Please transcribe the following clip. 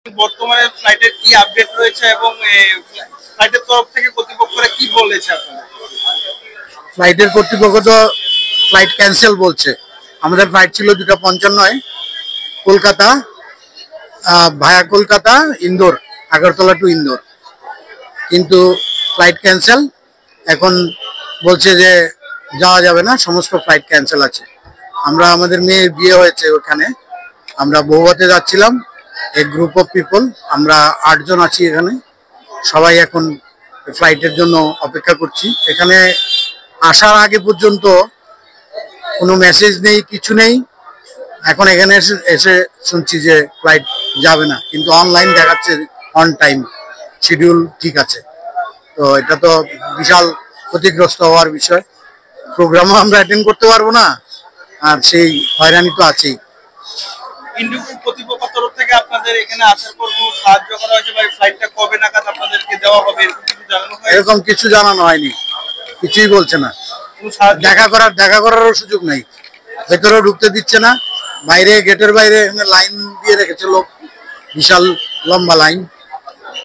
বর্তমানে ফ্লাইটের কি আপডেট রয়েছে এবং ফ্লাইটের তরফ থেকে কর্তৃপক্ষরা কি বলেছে আপনাদের? ফ্লাইটের কর্তৃপক্ষ তো ফ্লাইট ক্যান্সেল বলছে। আমাদের ফ্লাইট ছিল 2:55 কলকাতা ভায়া কলকাতা ইন্দোর, আগরতলা টু ইন্দোর, কিন্তু ফ্লাইট ক্যান্সেল। এখন বলছে যে যাওয়া যাবে না, সমস্ত ফ্লাইট ক্যান্সেল আছে। আমরা আমাদের মেয়ের বিয়ে হয়েছে ওখানে, আমরা বৌভাতে যাচ্ছিলাম, এই গ্রুপ অফ পিপল, আমরা 8 জন আছি এখানে, সবাই এখন ফ্লাইটের জন্য অপেক্ষা করছি। এখানে আসার আগে পর্যন্ত কোনো মেসেজ নেই, কিছু নেই। এখন এখানে এসে শুনছি যে ফ্লাইট যাবে না, কিন্তু অনলাইন দেখাচ্ছে অন টাইম, শিডিউল ঠিক আছে। তো এটা তো বিশাল ক্ষতিগ্রস্ত হওয়ার বিষয়। প্রোগ্রামও আমরা অ্যাটেন্ড করতে পারবো না, আর সেই হয়রানি তো আছেই। ইন্ডিগো কর্তৃপক্ষের তরফ থেকে আপনাদের এখানে আসার পর কোনো সাহায্য করা হয়েছে বা ফ্লাইটটা কবে নাগাদ আপনাদেরকে দেওয়া হবে এরকম কিছু জানানো হয়নি, কিছুই বলছে না। দেখা করারও সুযোগ নাই, ভেতরেও ঢুকতে দিচ্ছে না। বাইরে গেটের বাইরে লাইন দিয়ে রেখেছে লোক, বিশাল লম্বা লাইন।